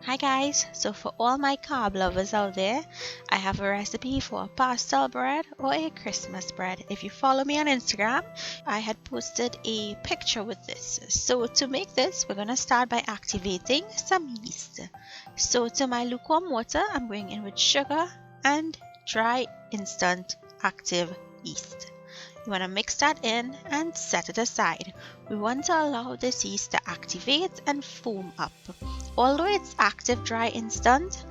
Hi guys, so for all my carb lovers out there, I have a recipe for a pastel bread or a Christmas bread. If you follow me on Instagram, I had posted a picture with this. So to make this, we're going to start by activating some yeast. So to my lukewarm water, I'm going in with sugar and dry instant active yeast. You want to mix that in and set it aside. We want to allow this yeast to activate and foam up. Although it's active dry instant,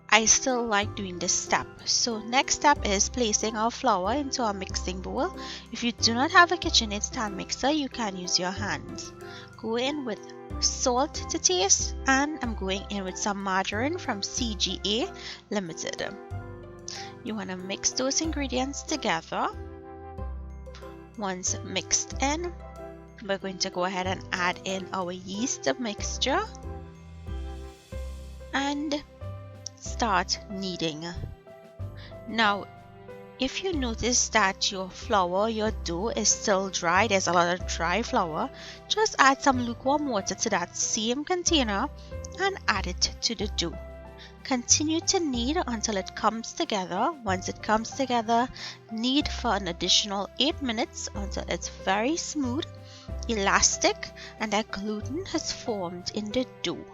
I still like doing this step. So next step is placing our flour into our mixing bowl. If you do not have a KitchenAid stand mixer, you can use your hands. Go in with salt to taste, and I'm going in with some margarine from CGA Limited. You want to mix those ingredients together. Once mixed in, we're going to go ahead and add in our yeast mixture and start kneading. Now, if you notice that your flour, your dough is still dry, there's a lot of dry flour, just add some lukewarm water to that same container and add it to the dough. Continue to knead until it comes together. Once it comes together, knead for an additional 8 minutes until it's very smooth, elastic, and that gluten has formed in the dough.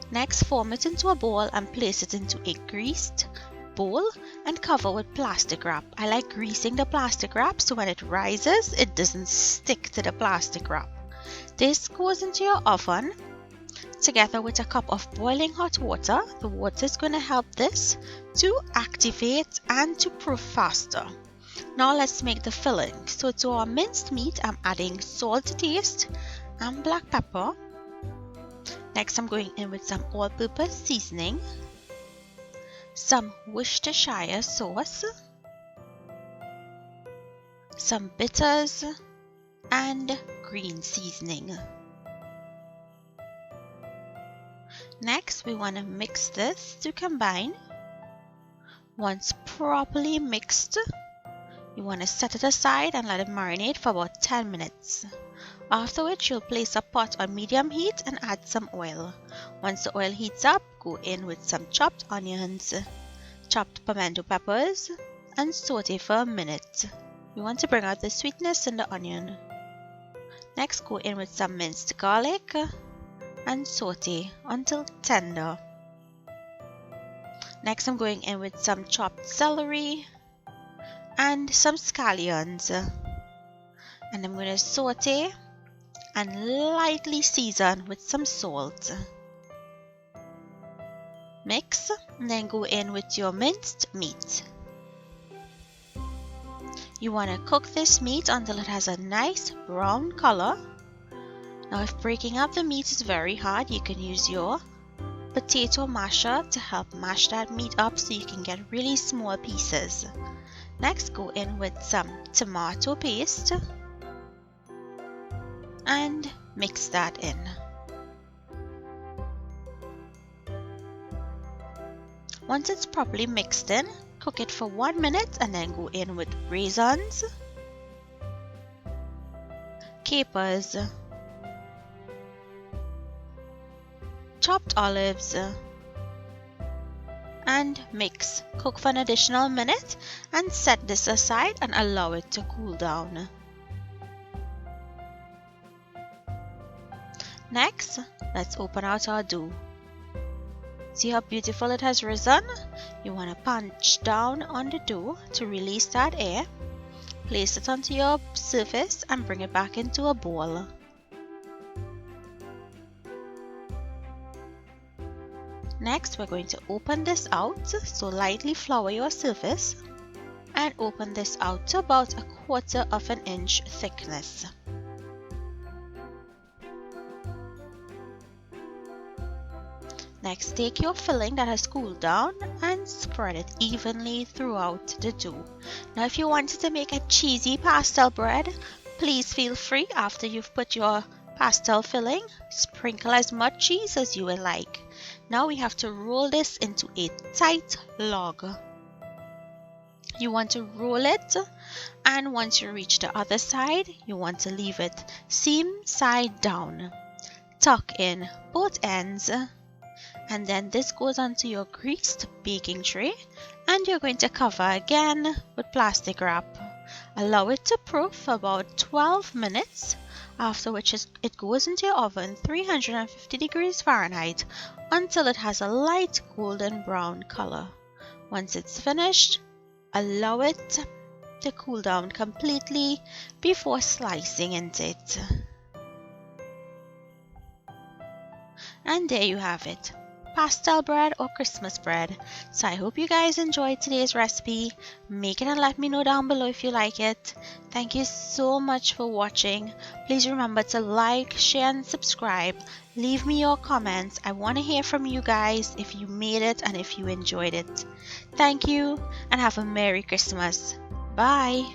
Next, form it into a ball and place it into a greased bowl and cover with plastic wrap. I like greasing the plastic wrap so when it rises, it doesn't stick to the plastic wrap. This goes into your oven together with a cup of boiling hot water. The water is going to help this to activate and to proof faster. Now let's make the filling. So to our minced meat, I'm adding salt to taste and black pepper. Next, I'm going in with some all-purpose seasoning, some Worcestershire sauce, some bitters, and green seasoning. Next, we want to mix this to combine. Once properly mixed, you want to set it aside and let it marinate for about 10 minutes. After which, you'll place a pot on medium heat and add some oil. Once the oil heats up, go in with some chopped onions, chopped pimento peppers, and saute for a minute. We want to bring out the sweetness in the onion. Next, go in with some minced garlic and saute until tender. Next, I'm going in with some chopped celery and some scallions. And I'm going to saute and lightly season with some salt. Mix and then go in with your minced meat. You want to cook this meat until it has a nice brown color. Now if breaking up the meat is very hard, you can use your potato masher to help mash that meat up so you can get really small pieces. Next, go in with some tomato paste and mix that in. Once it's properly mixed in, cook it for 1 minute and then go in with raisins, capers, chopped olives, and mix. Cook for an additional minute and set this aside and allow it to cool down. Next, let's open out our dough. See how beautiful it has risen? You want to punch down on the dough to release that air. Place it onto your surface and bring it back into a bowl. Next, we're going to open this out, so lightly flour your surface and open this out to about 1/4 inch thickness. Next, take your filling that has cooled down and spread it evenly throughout the dough. Now, if you wanted to make a cheesy pastel bread, please feel free after you've put your pastel filling, sprinkle as much cheese as you would like. Now we have to roll this into a tight log. You want to roll it, and once you reach the other side, you want to leave it seam side down. Tuck in both ends And then this goes onto your greased baking tray, and you're going to cover again with plastic wrap. Allow it to proof for about 12 minutes, after which it goes into your oven 350 degrees Fahrenheit until it has a light golden brown color. Once it's finished, allow it to cool down completely before slicing into it. And there you have it, Pastelle bread or Christmas bread. So I hope you guys enjoyed today's recipe. Make it and let me know down below if you like it. Thank you so much for watching. Please remember to like, share and subscribe. Leave me your comments. I want to hear from you guys if you made it and if you enjoyed it. Thank you and have a Merry Christmas. Bye.